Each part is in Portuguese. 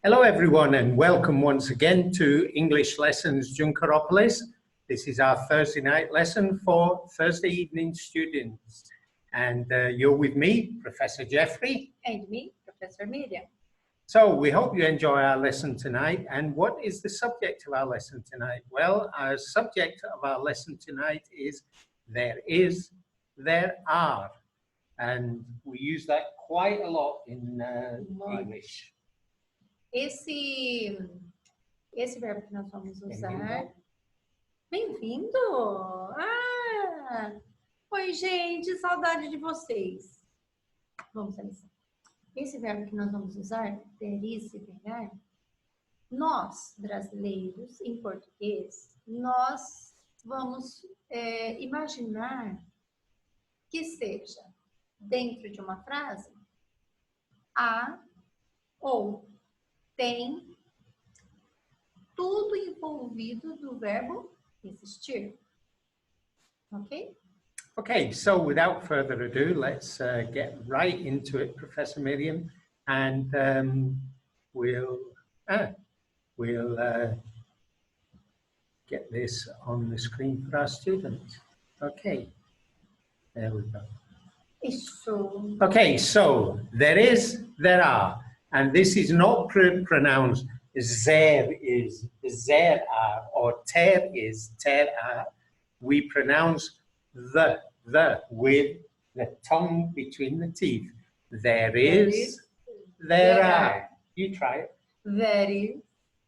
Hello everyone and welcome once again to English Lessons Junkeropolis. This is our Thursday night lesson for Thursday evening students. And you're with me, Professor Jeffrey. And me, Professor Miriam. So we hope you enjoy our lesson tonight. And what is the subject of our lesson tonight? Well, our subject of our lesson tonight is there is, there are. And we use that quite a lot in English. Esse verbo que nós vamos usar... Bem-vindo! Oi, gente, saudade de vocês. Vamos à lição. Esse verbo que nós vamos usar, ter is e ter, nós, brasileiros, em português, nós vamos imaginar que seja dentro de uma frase há ou tem tudo envolvido do verbo existir. Okay? Okay, so without further ado, let's get right into it, Professor Miriam, and we'll get this on the screen for our students. Okay, there we go. Isso. Okay, so there is, there are, and this is not pronounced there is, there are, or ter is, ter are. We pronounce the with the tongue between the teeth. There is, there are. You try it. There is,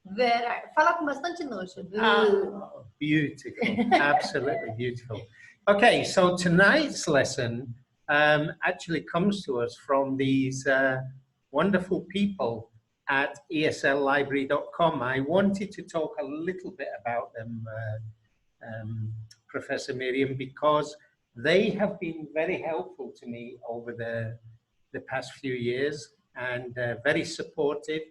there are. Fala com bastante nojo. Oh, beautiful, absolutely beautiful. Okay, so tonight's lesson actually comes to us from these wonderful people at ESLlibrary.com. I wanted to talk a little bit about them, Professor Miriam, because they have been very helpful to me over the past few years and very supportive.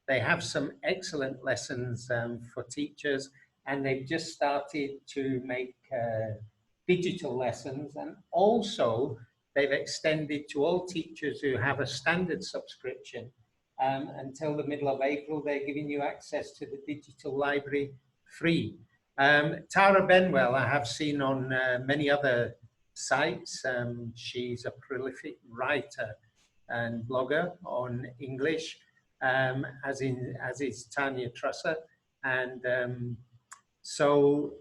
They have some excellent lessons for teachers, and they've just started to make digital lessons, and also they've extended to all teachers who have a standard subscription. Until the middle of April, they're giving you access to the digital library free. Tara Benwell, I have seen on many other sites. She's a prolific writer and blogger on English, as is Tanya Trusser. And so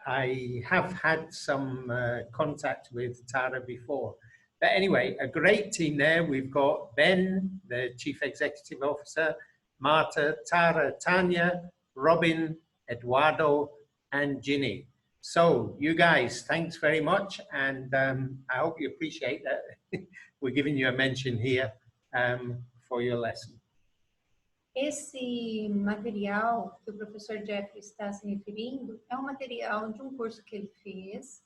I have had some contact with Tara before. But anyway, a great team there. We've got Ben, the Chief Executive Officer, Marta, Tara, Tanya, Robin, Eduardo, and Ginny. So you guys, thanks very much. And I hope you appreciate that we're giving you a mention here for your lesson. Esse material que o professor Jeffrey está se referindo é um material de um curso que ele fez.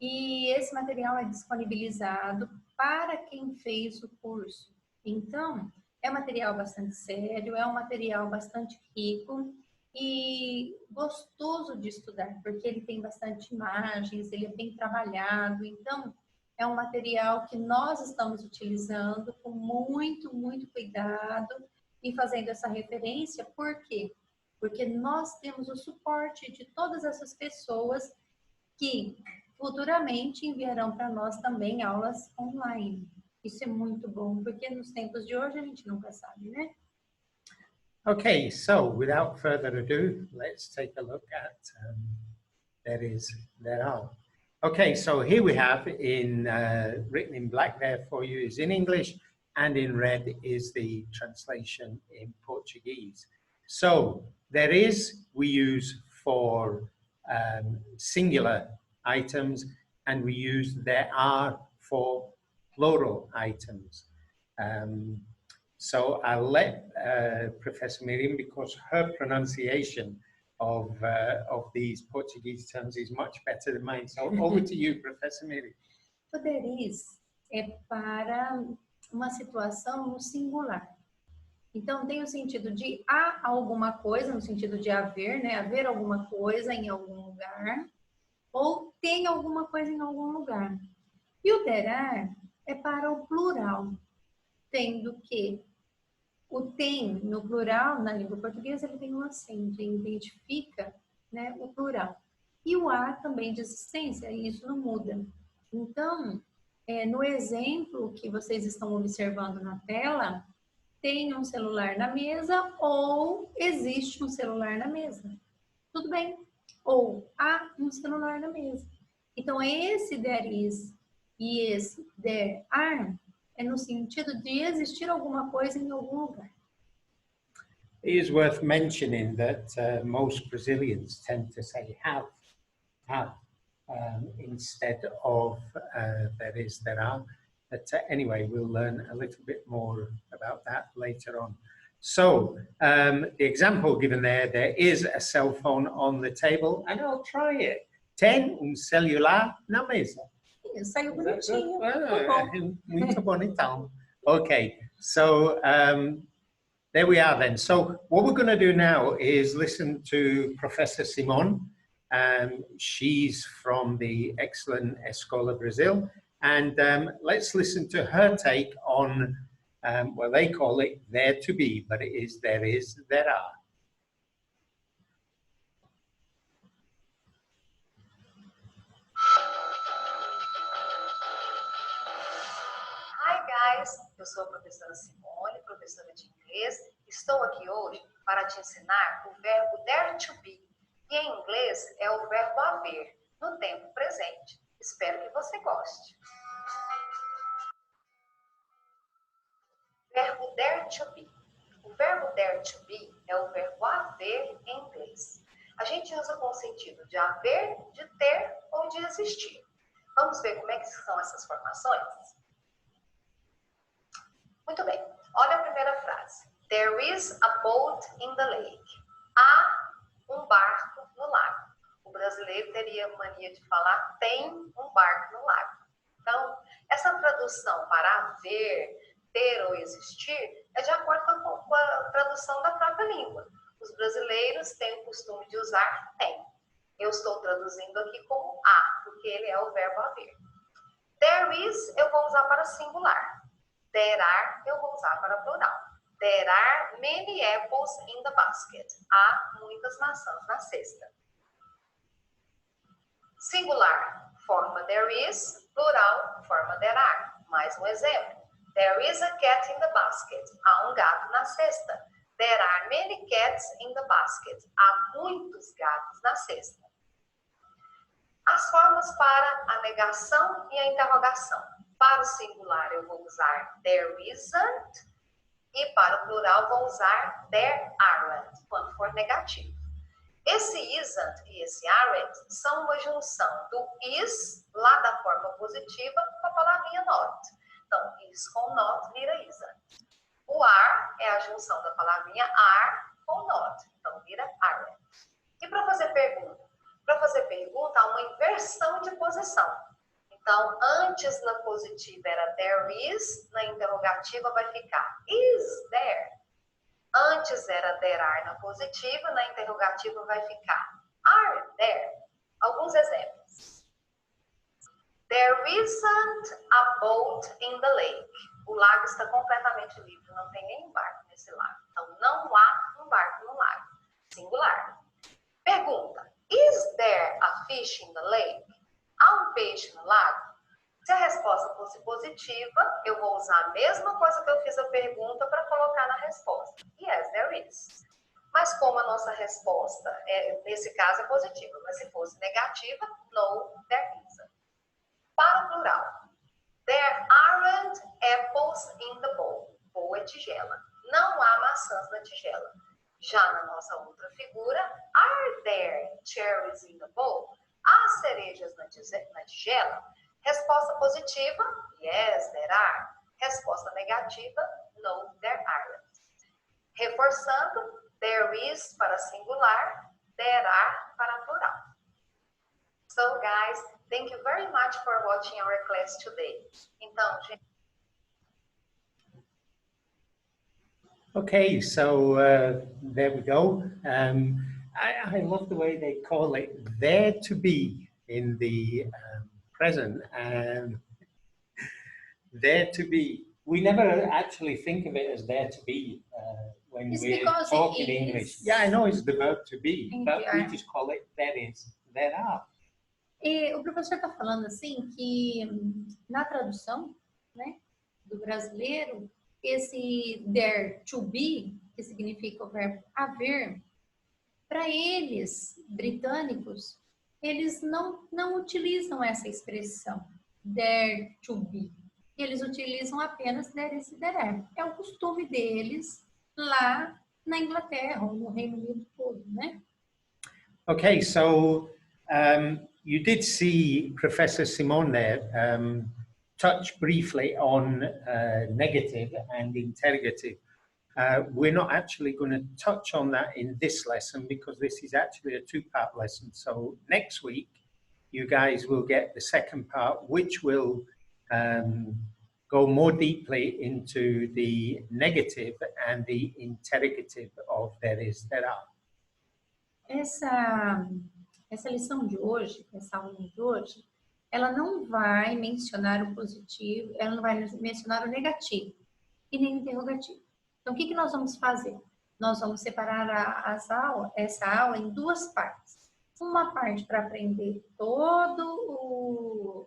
E esse material é disponibilizado para quem fez o curso. Então, é um material bastante sério, é um material bastante rico e gostoso de estudar, porque ele tem bastante imagens, ele é bem trabalhado. Então, é um material que nós estamos utilizando com muito, muito cuidado e fazendo essa referência. Por quê? Porque nós temos o suporte de todas essas pessoas que futuramente enviarão para nós também aulas online. Isso é muito bom, porque nos tempos de hoje a gente nunca sabe, né? Okay, so without further ado, let's take a look at there is, there are. Okay, so here we have in written in black there for you is in English, and in red is the translation in Portuguese. So there is we use for singular items, and we use there are for plural items. So I'll let Professor Miriam, because her pronunciation of these Portuguese terms is much better than mine. So over to you, Professor Miriam. O there is é para uma situação no singular. Então, tem o sentido de há alguma coisa, no sentido de haver, né? Haver alguma coisa em algum lugar, ou tem alguma coisa em algum lugar. E o there are é para o plural, tendo que O tem, no plural, na língua portuguesa, ele tem um acento, ele identifica, né, o plural. E o a também de existência, e isso não muda. Então, no exemplo que vocês estão observando na tela, tem um celular na mesa ou existe um celular na mesa. Tudo bem. Ou há um celular na mesa. Então, esse there is e esse there are é no sentido de existir alguma coisa em algum lugar. It is worth mentioning that most Brazilians tend to say have, instead of there is, there are. But anyway, we'll learn a little bit more about that later on. So the example given there is a cell phone on the table, and I'll try it. Tem celular na mesa. Saiu bonitinho. Muito bom, então. Okay, so there we are then. So what we're going to do now is listen to Professor Simon. She's from the excellent Escola Brazil. And let's listen to her take on, well, they call it there to be, but it is, there are. Hi guys, eu sou a professora Simone, professora de inglês. Estou aqui hoje para te ensinar o verbo dare to be, que em inglês é o verbo haver, no tempo presente. Espero que você goste. Verbo dare to be. O verbo dare to be é o verbo haver em inglês. A gente usa com o sentido de haver, de ter ou de existir. Vamos ver como é que são essas formações? Muito bem, olha a primeira frase. There is a boat in the lake. Há um barco no lago. O brasileiro teria mania de falar tem um barco no lago. Então, essa tradução para haver, ter ou existir é de acordo com a tradução da própria língua. Os brasileiros têm o costume de usar tem. Eu estou traduzindo aqui como há, porque ele é o verbo haver. There is eu vou usar para singular. There are, eu vou usar para plural. There are many apples in the basket. Há muitas maçãs na cesta. Singular, forma there is. Plural, forma there are. Mais um exemplo. There is a cat in the basket. Há um gato na cesta. There are many cats in the basket. Há muitos gatos na cesta. As formas para a negação e a interrogação. Para o singular eu vou usar there isn't e para o plural vou usar there aren't, quando for negativo. Esse isn't e esse aren't são uma junção do is, lá da forma positiva, com a palavrinha not. Então, is com not vira isn't. O are é a junção da palavrinha are com not, então vira aren't. E para fazer pergunta? Para fazer pergunta há uma inversão de posição. Então, antes na positiva era there is, na interrogativa vai ficar is there. Antes era there are na positiva, na interrogativa vai ficar are there. Alguns exemplos. There isn't a boat in the lake. O lago está completamente livre, não tem nenhum barco nesse lago. Então, não há um barco no lago. Singular. Pergunta. Is there a fish in the lake? Há um peixe no lago? Se a resposta fosse positiva, eu vou usar a mesma coisa que eu fiz a pergunta para colocar na resposta. Yes, there is. Mas como a nossa resposta, nesse caso, é positiva, mas se fosse negativa, no, there isn't. Para o plural. There aren't apples in the bowl. Bowl é tigela. Não há maçãs na tigela. Já na nossa outra figura, are there cherries in the bowl? Há cerejas na tigela? Resposta positiva, yes, there are. Resposta negativa, no, there aren't. Reforçando, there is para singular, there are para plural. So, guys, thank you very much for watching our class today. Então, gente... Okay, so there we go. I love the way they call it there to be in the present. There to be. We never actually think of it as there to be when It's we're because it talking is. English. Yeah, I know it's the verb to be, And but we are. just call it there is, there are. E o professor está falando assim que na tradução, né, do brasileiro, esse there to be, que significa o verbo haver, para eles, britânicos, eles não utilizam essa expressão there to be. Eles utilizam apenas there is e there are. É o costume deles lá na Inglaterra ou no Reino Unido todo, né? Okay, so you did see Professor Simon there touch briefly on negative and interrogative. We're not actually going to touch on that in this lesson because this is actually a two-part lesson. So next week, you guys will get the second part, which will go more deeply into the negative and the interrogative of there is, there are. Essa lição de hoje, essa aula de hoje, ela não vai mencionar o positivo, ela não vai mencionar o negativo e nem o interrogativo. Então, o que nós vamos fazer? Nós vamos separar essa aula em duas partes. Uma parte para aprender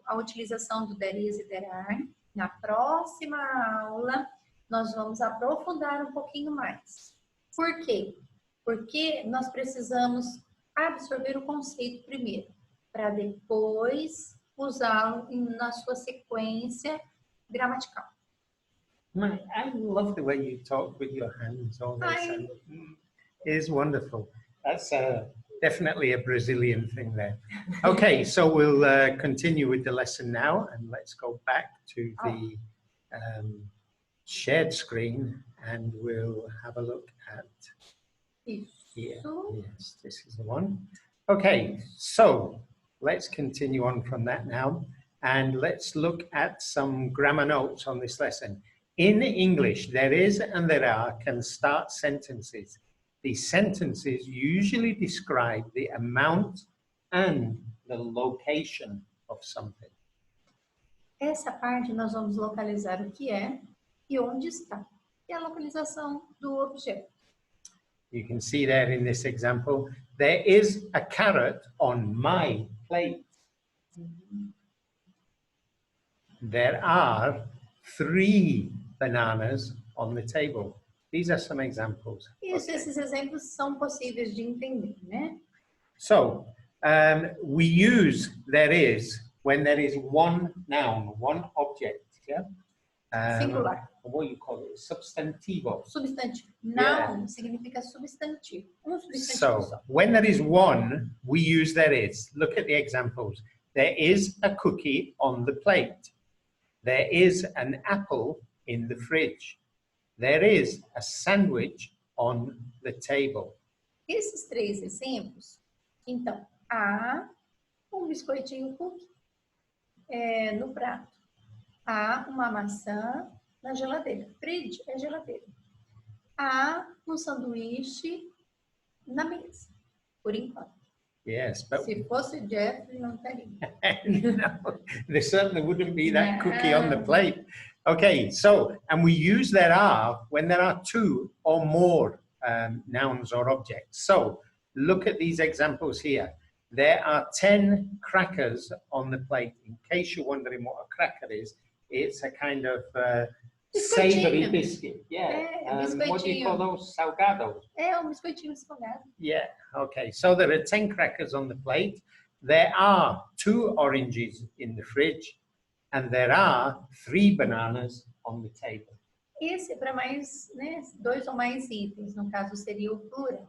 a utilização do there is e there are. Na próxima aula, nós vamos aprofundar um pouquinho mais. Por quê? Porque nós precisamos absorver o conceito primeiro, para depois usá-lo na sua sequência gramatical. I love the way you talk with your hands all this. It is wonderful. That's definitely a Brazilian thing there. Okay, so we'll continue with the lesson now, and let's go back to the shared screen, and we'll have a look at here. Yes, this is the one. Okay, so let's continue on from that now, and let's look at some grammar notes on this lesson. In English, there is and there are can start sentences. These sentences usually describe the amount and the location of something. Essa parte nós vamos localizar o que é e onde está. E a localização do objeto. You can see there in this example, there is a carrot on my plate. There are 3 bananas on the table. These are some examples. Isso, esses exemplos são possíveis de entender, né? So, we use there is when there is one noun, one object, yeah? Singular. What do you call it? Substantivo. Substantivo. Noun significa substantivo. Substantivo So, só. when there is one, we use there is. Look at the examples. There is a cookie on the plate. There is an apple in the fridge. There is a sandwich on the table. Esses 3 exemplos, então, há um biscoitinho cookie no prato. Há uma maçã na geladeira. Fridge é geladeira. Há um sanduíche na mesa, por enquanto. Yes, but Se fosse Jeff, não teria. no, there certainly wouldn't be that cookie on the plate. Okay, so, and we use there are when there are 2 or more nouns or objects. So, look at these examples here. There are 10 crackers on the plate. In case you're wondering what a cracker is, it's a kind of savory biscuit. Yeah. What do you call those? Salgados. Biscoitinho salgado. Yeah, okay. So there are 10 crackers on the plate. There are 2 oranges in the fridge. And there are 3 bananas on the table. Esse é para mais, né, 2 ou mais itens, no caso seria o plural.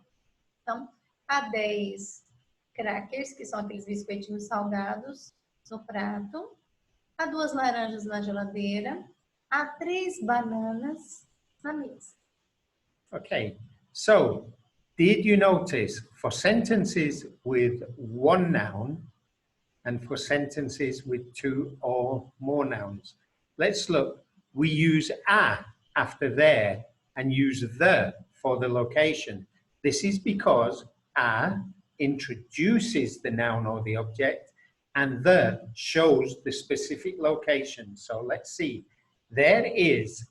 Então, há 10 crackers, que são aqueles biscoitinhos salgados, no prato. Há 2 laranjas na geladeira. Há 3 bananas na mesa. Okay, so did you notice for sentences with one noun and for sentences with 2 or more nouns? Let's look. We use a after there and use the for the location. This is because a introduces the noun or the object and the shows the specific location. So let's see. There is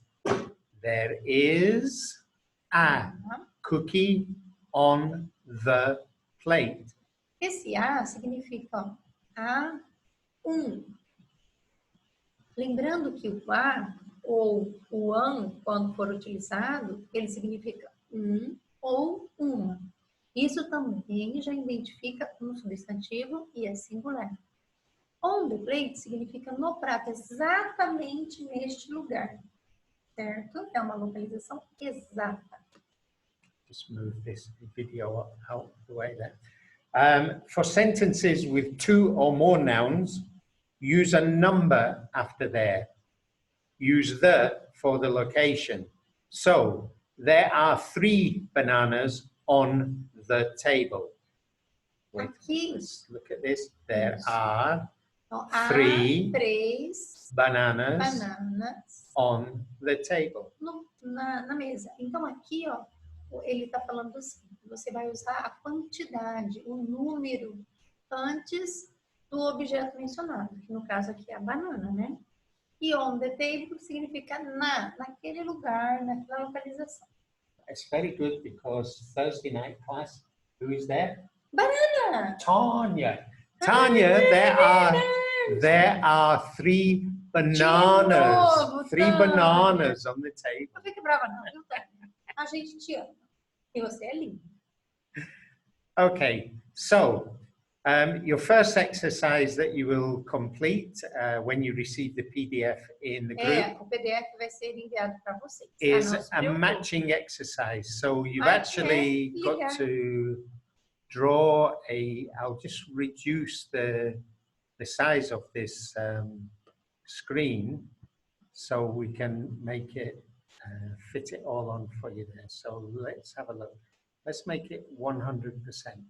A cookie on the plate. Esse a significa ó, há Lembrando que o a ou o quando for utilizado, ele significa ou uma. Isso também já identifica um substantivo e é singular. On the plate significa no prato, exatamente neste lugar. Certo? É uma localização exata. Just move this video out the way there. For sentences with 2 or more nouns, use a number after there. Use the for the location. So, there are 3 bananas on the table. Wait, Aqui, let's look at this. There are então, há 3 3 bananas bananas on the table. na mesa. Então, aqui, ó, ele está falando assim, você vai usar a quantidade, o número, antes do objeto mencionado, que no caso aqui é a banana, né? E on the table significa naquele lugar, naquela localização. It's very good because Thursday night class, who is there? Banana! Tanya. Tanya, there are 3 bananas. novo, 3 Tânia. bananas on the table. Não fique brava não, viu, Tânia? A gente te ama. E você é lindo. Okay, so your first exercise that you will complete when you receive the PDF in the group O PDF vai ser enviado para vocês. is a matching exercise. So you've actually got to draw I'll just reduce the size of this screen so we can make it fit it all on for you there. So let's have a look. Let's make it 100%.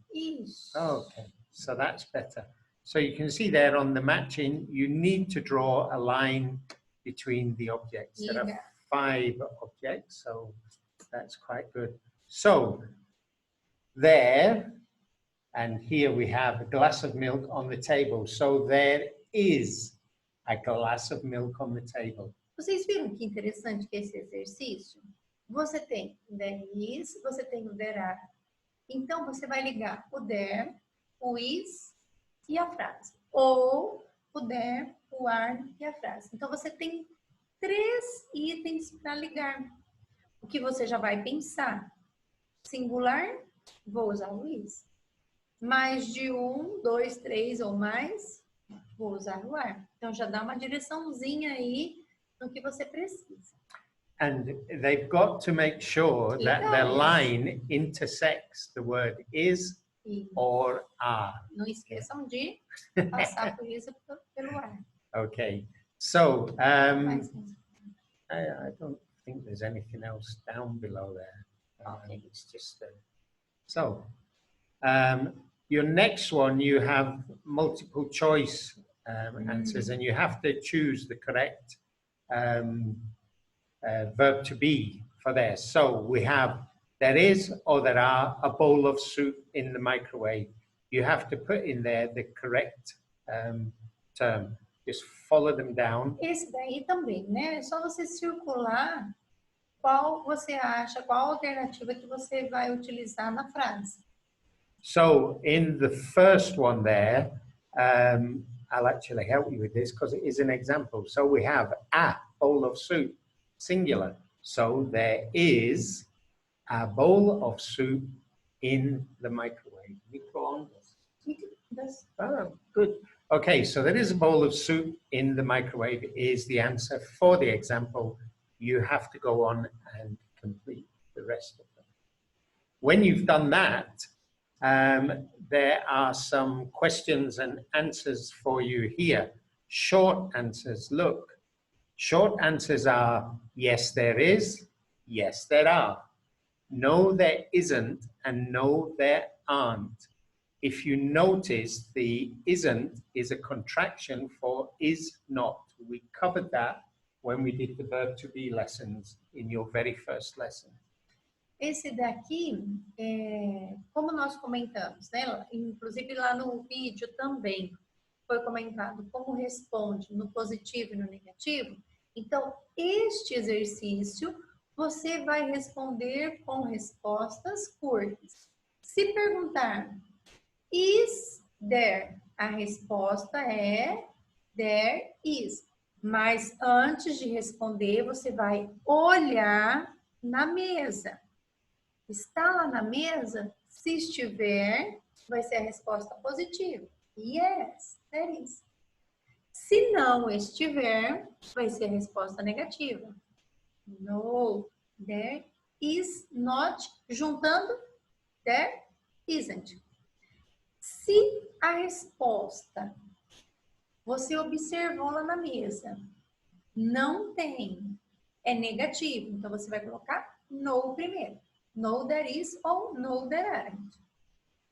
Okay, so that's better. So you can see there on the matching, you need to draw a line between the objects. There are 5 objects, so that's quite good. So there, and here we have a glass of milk on the table. So there is a glass of milk on the table. Vocês viram que interessante que esse exercício? Você tem there is, você tem o there are. Então, você vai ligar o there, o is e a frase. Ou o there, o are e a frase. Então, você tem 3 itens para ligar. O que você já vai pensar? Singular, vou usar o is. Mais de 1, 2, 3 ou mais, vou usar o are. Então, já dá uma direçãozinha aí no que você precisa. And they've got to make sure that the line intersects the word is or are. Não esqueçam de passar por isso pelo ar. Okay, so I don't think there's anything else down below there. Okay. It's just so your next one, you have multiple choice answers, and you have to choose the correct verb to be for there. So we have there is or there are a bowl of soup in the microwave. You have to put in there the correct term. Just follow them down. Esse daí também, né? É só você circular qual você acha, qual alternativa que você vai utilizar na frase. So in the first one there, I'll actually help you with this because it is an example. So we have a bowl of soup, singular. So there is a bowl of soup in the microwave. Oh, good. Okay, so there is a bowl of soup in the microwave is the answer for the example. You have to go on and complete the rest of them. When you've done that, there are some questions and answers for you here. Short answers, look. Short answers are yes, there is, yes, there are. No, there isn't, and no, there aren't. If you notice, the isn't is a contraction for is not. We covered that when we did the verb to be lessons in your very first lesson. Esse daqui, como nós comentamos, né? Inclusive lá no vídeo também foi comentado como responde no positivo e no negativo. Então, este exercício você vai responder com respostas curtas. Se perguntar, is there? A resposta é there is. Mas antes de responder, você vai olhar na mesa. Está lá na mesa? Se estiver, vai ser a resposta positiva. Yes, there is. Se não estiver, vai ser a resposta negativa. No, there is not. Juntando, there isn't. Se a resposta você observou lá na mesa, não tem, é negativo, então você vai colocar no primeiro. No, there is ou no, there aren't.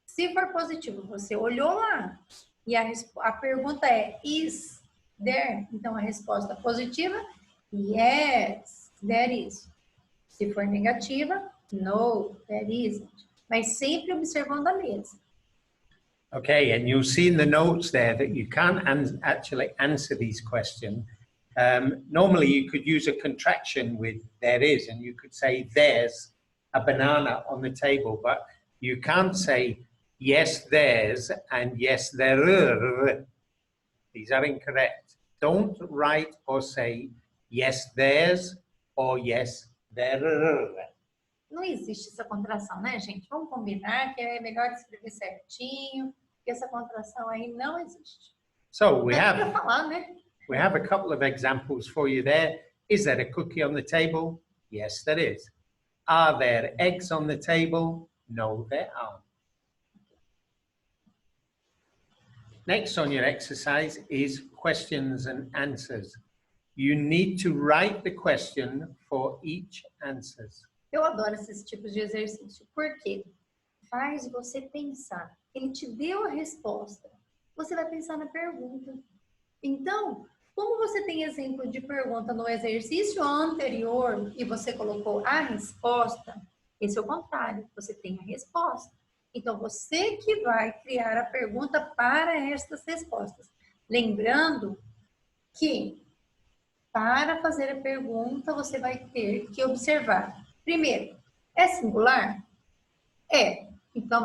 Se for positivo, você olhou lá e a pergunta é is there? Então a resposta positiva, yes, there is. Se for negativa, no, there isn't. Mas sempre observando a mesa. Okay, and you'll see in the notes there that you can't actually answer these questions. Normally you could use a contraction with there is, and you could say there's a banana on the table, but you can't say yes there's and yes there are. These are incorrect. Don't write or say yes there's or yes there are. Não existe essa contração, né, gente? Vamos combinar que é melhor escrever certinho, que essa contração aí não existe. So we Dá have pra falar, né? We have a couple of examples for you there. Is there a cookie on the table? Yes, there is. Are there eggs on the table? No, there aren't. Next on your exercise is questions and answers. You need to write the question for each answer. Eu adoro esses tipos de exercício. Por quê? Faz você pensar. Ele te deu a resposta. Você vai pensar na pergunta. Então, como você tem exemplo de pergunta no exercício anterior e você colocou a resposta, esse é o contrário, você tem a resposta. Então, você que vai criar a pergunta para estas respostas. Lembrando que, para fazer a pergunta, você vai ter que observar. Primeiro, é singular? É. Então,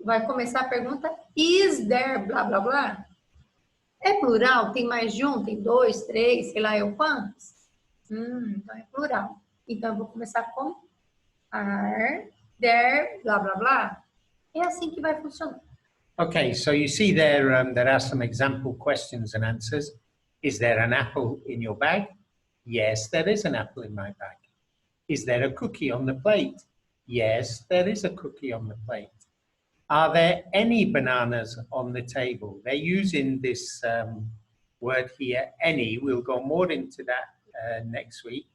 vai começar a pergunta, is there blá, blá, blá? É plural? Tem mais de um? Tem dois, três, sei lá eu quantos? Então é plural. Então eu vou começar com are, there, blá, blá, blá. É assim que vai funcionar. Okay, so you see there are some example questions and answers. Is there an apple in your bag? Yes, there is an apple in my bag. Is there a cookie on the plate? Yes, there is a cookie on the plate. Are there any bananas on the table? They're using this word here, any. We'll go more into that next week.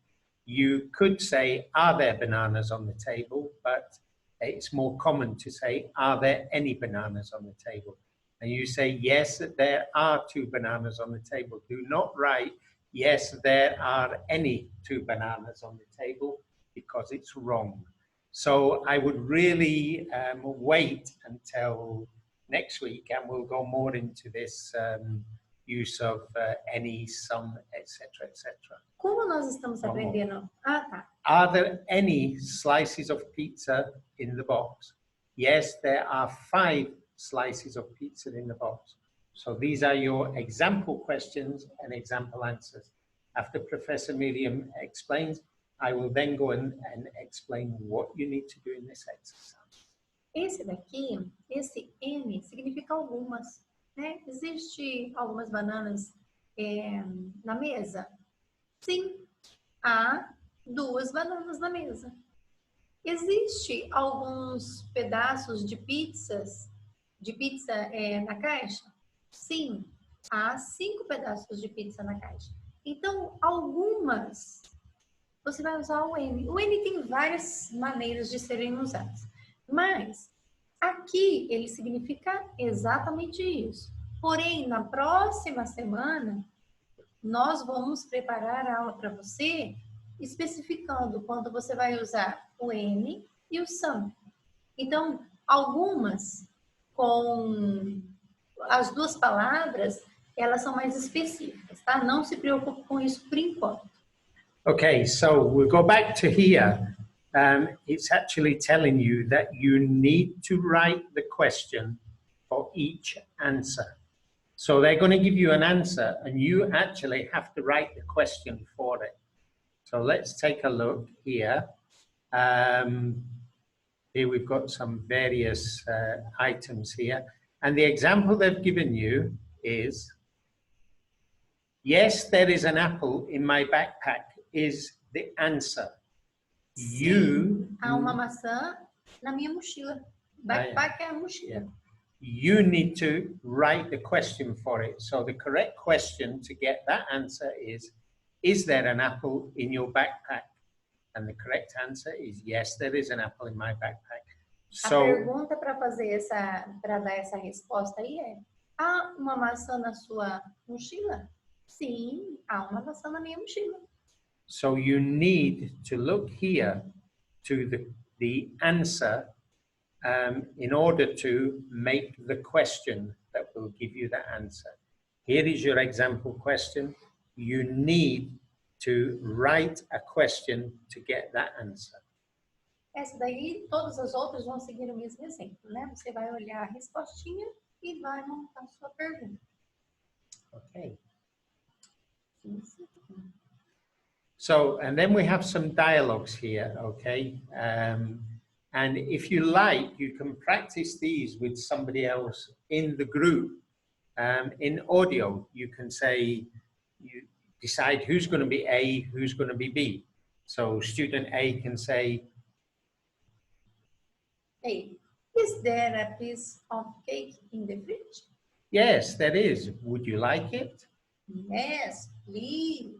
You could say, are there bananas on the table? But it's more common to say, are there any bananas on the table? And you say, yes, there are 2 bananas on the table. Do not write, yes, there are any 2 bananas on the table, because it's wrong. So I would really wait until next week, and we'll go more into this use of any, some, etc., etc. Como nós estamos aprendendo? Ah, tá. Are there any slices of pizza in the box? Yes, there are 5 slices of pizza in the box. So these are your example questions and example answers. After Professor Miriam explains, I will then go and explain what you need to do in this exercise. Esse daqui, esse N, significa algumas. Né? Existe algumas bananas na mesa? Sim, há 2 bananas na mesa. Existe alguns pedaços de pizza na caixa? Sim, há 5 pedaços de pizza na caixa. Então, algumas, você vai usar o N. O N tem várias maneiras de serem usados, mas aqui ele significa exatamente isso. Porém, na próxima semana, nós vamos preparar a aula para você, especificando quando você vai usar o N e o some. Então, algumas com as 2 palavras, elas são mais específicas, tá? Não se preocupe com isso por enquanto. Okay, so we'll go back to here. It's actually telling you that you need to write the question for each answer. So they're going to give you an answer and you actually have to write the question for it. So let's take a look here. Here we've got some various items here. And the example they've given you is, yes, there is an apple in my backpack is the answer. Sim, há uma maçã na minha mochila. Backpack é a mochila. Yeah. You need to write the question for it. So the correct question to get that answer is there an apple in your backpack? And the correct answer is yes, there is an apple in my backpack. So, a pergunta para dar essa resposta aí é: há uma maçã na sua mochila? Sim, há uma maçã na minha mochila. So you need to look here to the answer in order to make the question that will give you the answer. Here is your example question. You need to write a question to get that answer. Essa daí, todas as outras vão seguir o mesmo exemplo, né? Você vai olhar a respostinha e vai montar a sua pergunta. Okay. Sim, sim. So, and then we have some dialogues here, okay? And if you like, you can practice these with somebody else in the group. In audio, you can say, you decide who's going to be A, who's going to be B. So student A can say, Hey, is there a piece of cake in the fridge? yes, there is. Would you like it? Yes, please.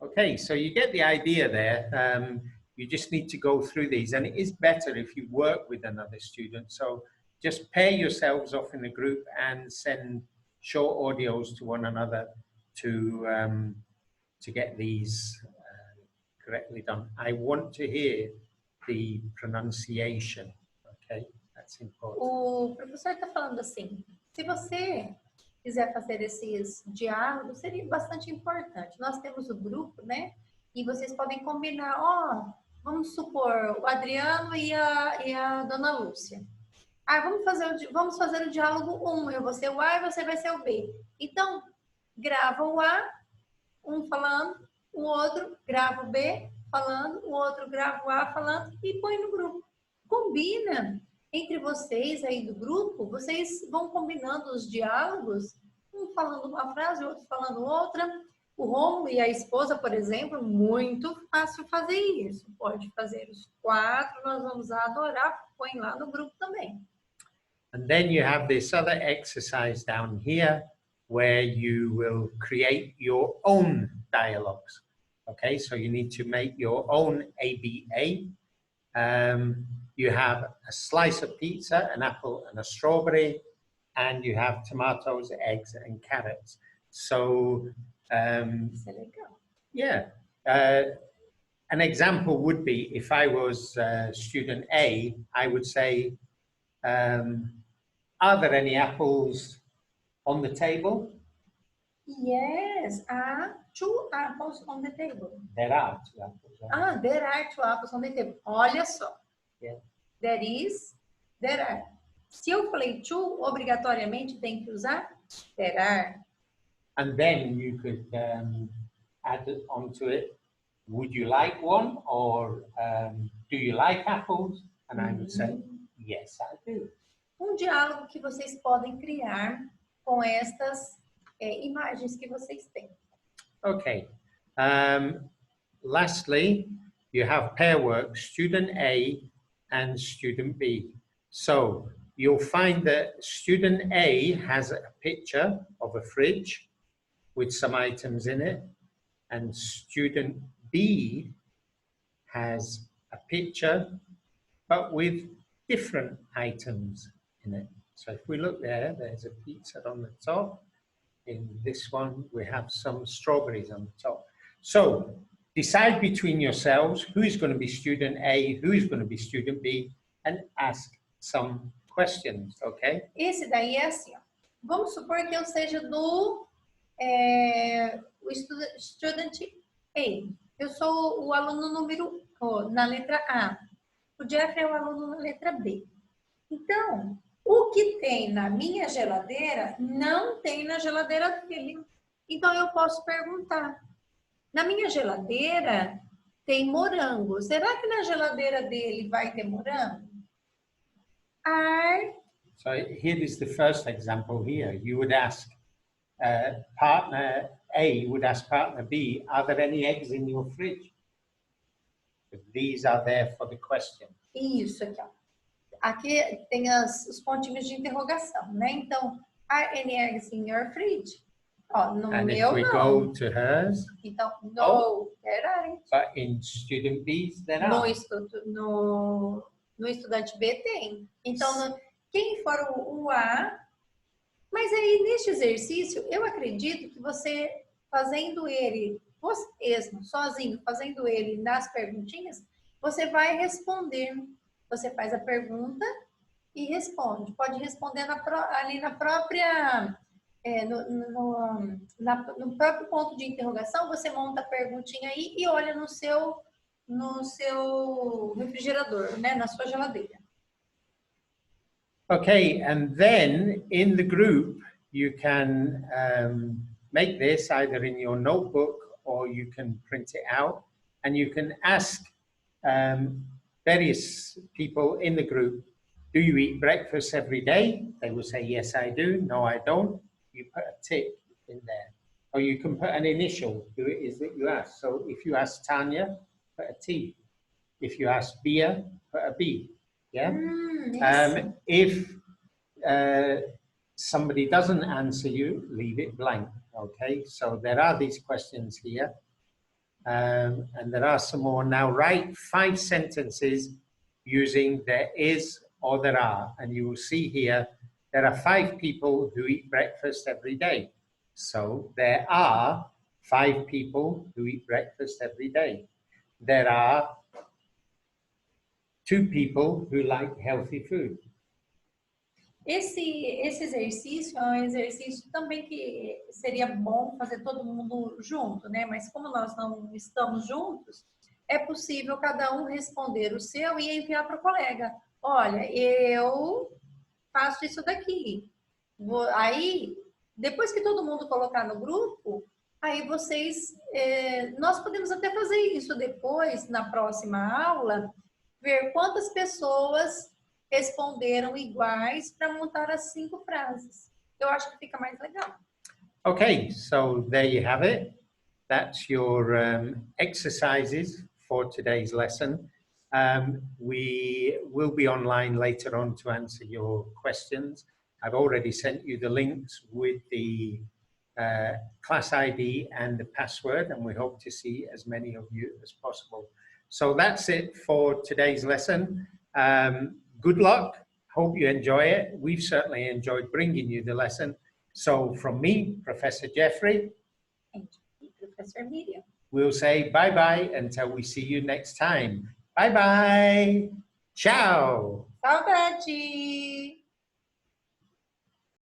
Okay, so you get the idea there. You just need to go through these, and it is better if you work with another student. So just pair yourselves off in a group and send short audios to one another to get these correctly done. I want to hear the pronunciation. Okay, that's important. O professor está falando assim: se você quiser fazer esses diálogos, seria bastante importante. Nós temos o grupo, né? E vocês podem combinar, ó, vamos supor, o Adriano e a Dona Lúcia. Ah, vamos fazer o diálogo 1, eu vou ser o A e você vai ser o B. Então, grava o A, um falando, o outro grava o B falando, o outro grava o A falando e põe no grupo. Combina entre vocês aí do grupo, vocês vão combinando os diálogos, um falando uma frase, o outro falando outra. O Rômulo e a esposa, por exemplo, muito fácil fazer isso. Pode fazer os 4, nós vamos adorar, põe lá no grupo também. And then you have this other exercise down here where you will create your own dialogues. Okay, so you need to make your own ABA. You have a slice of pizza, an apple and a strawberry, and you have tomatoes, eggs and carrots. So, Isso é legal. yeah, an example would be if I was student A, I would say, are there any apples on the table? Yes, two apples on the table. There are 2 apples. Right? There are 2 apples on the table. Olha só. Yeah. There is, there are. Se eu falei two, obrigatoriamente tem que usar there are. And then you could add onto it, would you like one? Or do you like apples? And I would say, yes, I do. Diálogo que vocês podem criar com estas imagens que vocês têm. Okay. Lastly, you have pair work, student A and student B. So you'll find that student A has a picture of a fridge with some items in it, and student B has a picture but with different items in it. So if we look there, there's a pizza on the top. In this one, we have some strawberries on the top. So decide between yourselves who is going to be student A, who is going to be student B, and ask some questions, okay? Esse daí é assim, ó. Vamos supor que eu seja do student A. Eu sou o aluno número na letra A. O Jeffrey é o aluno na letra B. Então, o que tem na minha geladeira não tem na geladeira dele. Então, eu posso perguntar: na minha geladeira tem morango. Será que na geladeira dele vai ter morango? So here is the first example here. You would ask partner A would ask partner B, are there any eggs in your fridge? These are there for the question. Isso aqui, ó. Aqui tem os pontinhos de interrogação, né? Então, are any eggs in your fridge? Ó, no And meu, if we não. go to hers, Então, no, there aren't. but in student B's, there are. No estudante B tem. Então, quem for o A... Mas aí, neste exercício, eu acredito que você, fazendo ele, você mesmo, sozinho, fazendo ele nas perguntinhas, você vai responder. Você faz a pergunta e responde. Pode responder ali na própria... no próprio ponto de interrogação, você monta a perguntinha aí e olha no seu refrigerador, né? Na sua geladeira. Okay, and then in the group, you can make this either in your notebook or you can print it out, and you can ask various people in the group, do you eat breakfast every day? They will say, yes, I do. No, I don't. You put a tick in there. Or you can put an initial, who it is that you ask. So if you ask Tanya, put a T. If you ask Bia, put a B. Yeah? If somebody doesn't answer you, leave it blank. Okay, so there are these questions here. And there are some more. Now write 5 sentences using there is or there are. And you will see here, there are 5 people who eat breakfast every day. So there are 5 people who eat breakfast every day. There are 2 people who like healthy food. Esse exercício é um exercício também que seria bom fazer todo mundo junto, né? Mas como nós não estamos juntos, é possível cada um responder o seu e enviar para o colega. Olha, eu faço isso daqui. Aí, depois que todo mundo colocar no grupo, aí vocês... nós podemos até fazer isso depois, na próxima aula, ver quantas pessoas responderam iguais para montar as 5 frases. Eu acho que fica mais legal. Okay, so there you have it. That's your exercises for today's lesson. We will be online later on to answer your questions. I've already sent you the links with the class ID and the password, and we hope to see as many of you as possible. So that's it for today's lesson. Good luck. Hope you enjoy it. We've certainly enjoyed bringing you the lesson. So from me, Professor Jeffrey, And Professor Miriam. we'll say bye-bye until we see you next time. Bye-bye. Ciao. Saudade!